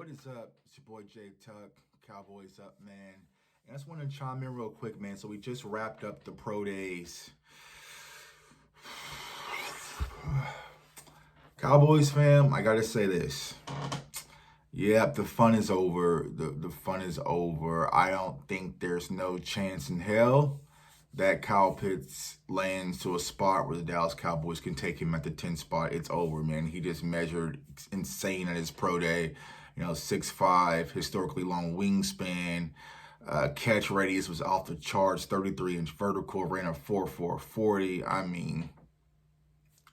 What is up? It's your boy Jay Tuck, Cowboys up, man. And I just want to chime in real quick, man. So we just wrapped up the pro days. Cowboys fam, I gotta say this. Yep, the fun is over. The fun is over. I don't think there's no chance in hell that Kyle Pitts lands to a spot where the Dallas Cowboys can take him at the 10 spot. It's over, man. He just measured insane at his pro day. 6'5", historically long wingspan. Catch radius was off the charts, 33-inch vertical, ran a 4.4 40. I mean,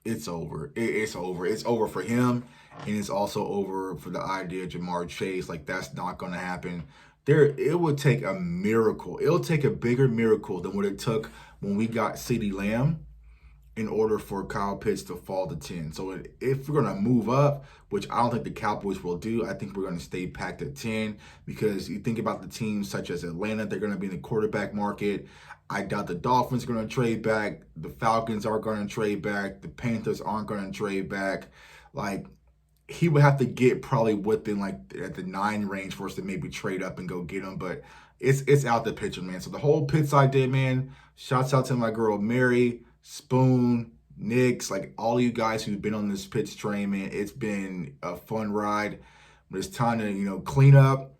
it's over. It's over. It's over for him, and it's also over for the idea of Jamar Chase. Like, that's not going to happen. It would take a miracle. It'll take a bigger miracle than what it took when we got CeeDee Lamb in order for Kyle Pitts to fall to 10. So if we're going to move up, which I don't think the Cowboys will do, I think we're going to stay packed at 10, because you think about the teams such as Atlanta, they're going to be in the quarterback market. I doubt the Dolphins are going to trade back. The Falcons aren't going to trade back. The Panthers aren't going to trade back. Like, he would have to get probably within like at the 9 range for us to maybe trade up and go get him. But it's out the picture, man. So the whole Pitts idea, man, shouts out to my girl Mary, Spoon, Nix, like all you guys who've been on this Pitts train, man. It's been a fun ride. But it's time to, clean up,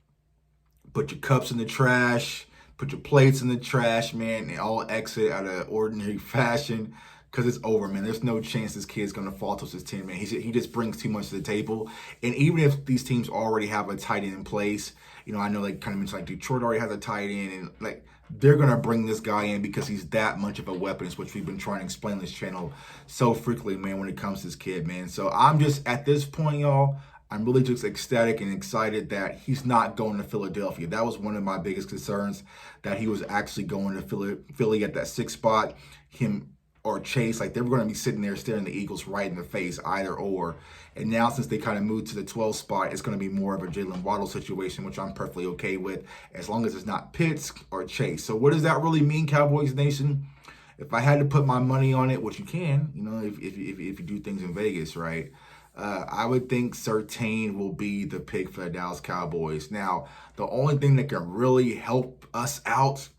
put your cups in the trash, put your plates in the trash, man, and all exit out of ordinary fashion. Because it's over, man. There's no chance this kid's going to fall to his 10, man. He just brings too much to the table. And even if these teams already have a tight end in place, I know like kind of mentioned like Detroit already has a tight end, and like they're going to bring this guy in because he's that much of a weapon, which we've been trying to explain on this channel so frequently, man, when it comes to this kid, man. So I'm just, at this point, y'all, I'm really just ecstatic and excited that he's not going to Philadelphia. That was one of my biggest concerns, that he was actually going to Philly at that 6th spot. Him or Chase, like they were going to be sitting there staring the Eagles right in the face, either or. And now since they kind of moved to the 12th spot, it's going to be more of a Jalen Waddle situation, which I'm perfectly okay with, as long as it's not Pitts or Chase. So what does that really mean, Cowboys Nation? If I had to put my money on it, which you can, if you do things in Vegas, right? I would think Surtain will be the pick for the Dallas Cowboys. Now, the only thing that can really help us out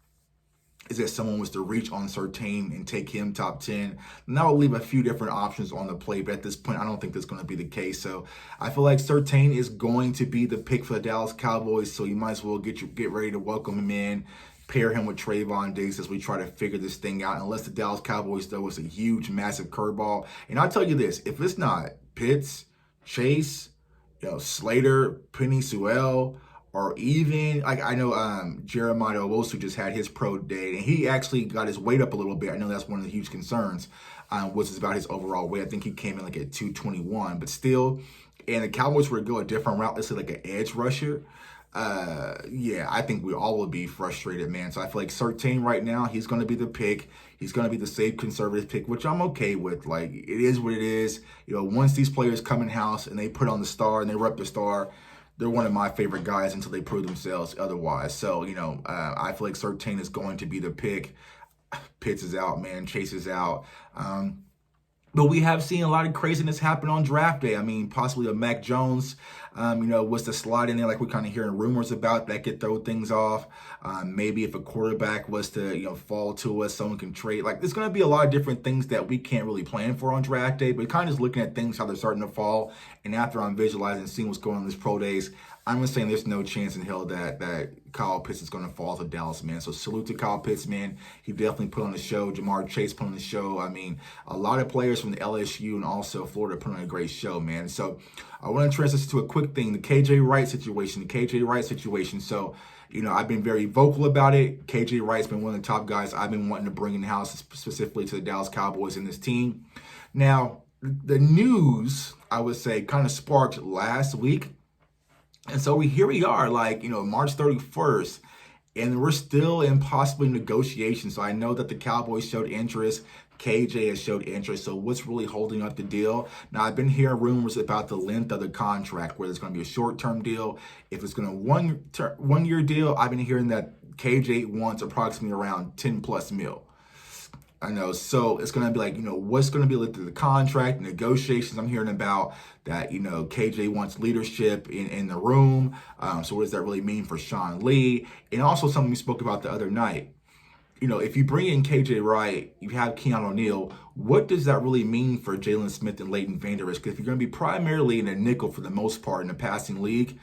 is that someone was to reach on Surtain and take him top 10. And that will leave a few different options on the plate, but at this point, I don't think that's going to be the case. So I feel like Surtain is going to be the pick for the Dallas Cowboys, so you might as well get ready to welcome him in, pair him with Trayvon Diggs as we try to figure this thing out, unless the Dallas Cowboys throw us a huge, massive curveball. And I'll tell you this, if it's not Pitts, Chase, Slater, Penny Sewell, or even, like I know Jeremiah Owusu just had his pro day, and he actually got his weight up a little bit. I know that's one of the huge concerns, which is about his overall weight. I think he came in like at 221, but still, and the Cowboys were to go a different route, let's say like an edge rusher. Yeah, I think we all would be frustrated, man. So I feel like Surtain right now, he's going to be the pick. He's going to be the safe conservative pick, which I'm okay with. Like, it is what it is. Once these players come in house and they put on the star and they rep the star, they're one of my favorite guys until they prove themselves otherwise. So, I feel like Surtain is going to be the pick. Pitts is out, man. Chase is out. But we have seen a lot of craziness happen on draft day. I mean, possibly a Mac Jones, was to slide in there like we're kind of hearing rumors about that could throw things off. Maybe if a quarterback was to, fall to us, someone can trade. Like, there's going to be a lot of different things that we can't really plan for on draft day, but kind of just looking at things, how they're starting to fall. And after I'm visualizing and seeing what's going on in these pro days, I'm just saying there's no chance in hell that Kyle Pitts is going to fall to Dallas, man. So salute to Kyle Pitts, man. He definitely put on the show. Jamar Chase put on the show. I mean, a lot of players from the LSU and also Florida put on a great show, man. So I want to transition to a quick thing, the KJ Wright situation. So, I've been very vocal about it. KJ Wright's been one of the top guys I've been wanting to bring in house, specifically to the Dallas Cowboys in this team. Now, the news, I would say, kind of sparked last week. And so here we are, like, March 31st, and we're still in possibly negotiations. So I know that the Cowboys showed interest. KJ has showed interest. So what's really holding up the deal? Now, I've been hearing rumors about the length of the contract, whether it's going to be a short-term deal. If it's going to one-year deal, I've been hearing that KJ wants approximately around 10 plus mil. I know. So it's going to be like, what's going to be with the contract, negotiations. I'm hearing about that, KJ wants leadership in the room. So what does that really mean for Sean Lee? And also something we spoke about the other night. If you bring in KJ Wright, you have Keanu O'Neal, what does that really mean for Jalen Smith and Leighton Vander Esch? Because if you're going to be primarily in a nickel for the most part in the passing league,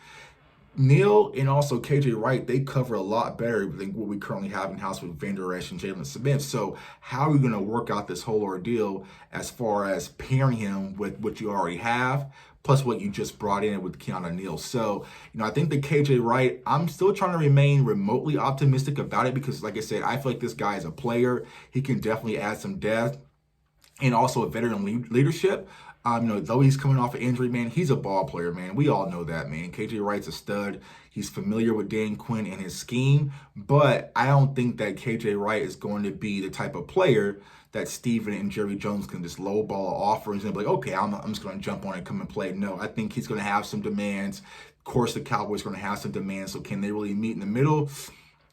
Neal and also KJ Wright, they cover a lot better than what we currently have in house with Vander Esch and Jalen Smith. So how are we going to work out this whole ordeal as far as pairing him with what you already have, plus what you just brought in with Keanu Neal? So, I think the KJ Wright, I'm still trying to remain remotely optimistic about it because, like I said, I feel like this guy is a player. He can definitely add some depth and also a veteran leadership. Though he's coming off an injury, man, he's a ball player, man. We all know that, man. KJ Wright's a stud. He's familiar with Dan Quinn and his scheme, but I don't think that KJ Wright is going to be the type of player that Steven and Jerry Jones can just lowball offer and be like, okay, I'm just going to jump on and come and play. No, I think he's going to have some demands. Of course, the Cowboys are going to have some demands. So can they really meet in the middle?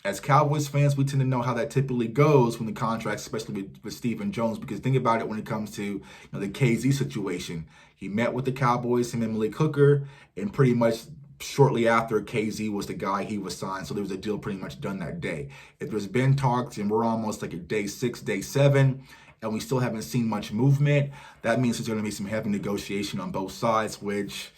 As Cowboys fans, we tend to know how that typically goes when the contracts, especially with Stephen Jones, because think about it when it comes to the KZ situation. He met with the Cowboys, him and Malik Hooker, and pretty much shortly after, KZ was the guy he was signed. So there was a deal pretty much done that day. If there's been talks and we're almost like a day 6, day 7, and we still haven't seen much movement, that means there's going to be some heavy negotiation on both sides, which,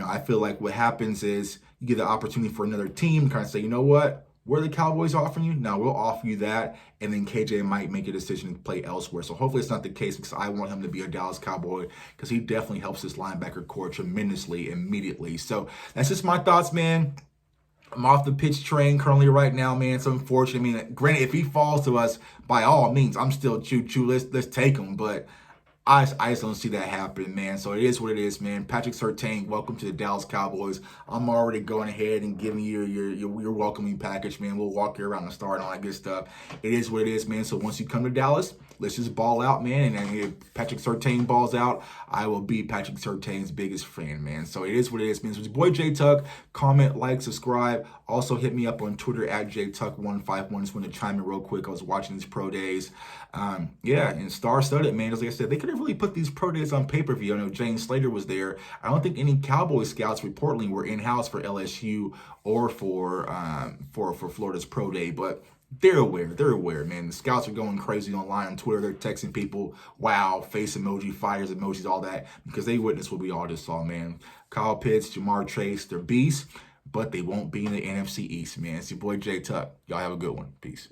I feel like what happens is you get the opportunity for another team to kind of say, you know what? Where the Cowboys offering you? Now we'll offer you that, and then KJ might make a decision to play elsewhere. So hopefully it's not the case because I want him to be a Dallas Cowboy because he definitely helps this linebacker core tremendously immediately. So that's just my thoughts, man. I'm off the pitch train currently right now, man. It's unfortunate. I mean, granted, if he falls to us, by all means, I'm still choo-choo. Let's take him, but I just don't see that happening, man. So it is what it is, man. Patrick Surtain, welcome to the Dallas Cowboys. I'm already going ahead and giving you your welcoming package, man. We'll walk you around the start and all that good stuff. It is what it is, man. So once you come to Dallas, let's just ball out, man. And if Patrick Surtain balls out, I will be Patrick Surtain's biggest fan, man. So it is what it is, man. So it's your boy J Tuck. Comment, like, subscribe. Also hit me up on Twitter at JTuck151. Just want to chime in real quick. I was watching these pro days. And star-studded, man. As like I said, they could have really put these pro days on pay-per-view. I know James Slater was there. I don't think any Cowboy scouts reportedly were in-house for LSU or for Florida's pro day, but they're aware, man. The scouts are going crazy online on Twitter. They're texting people, wow, face emoji, fires emojis, all that, because they witnessed what we all just saw, man. Kyle Pitts, Jamar Chase, they're beasts, but they won't be in the NFC East, man. It's your boy J Tuck. Y'all have a good one. Peace.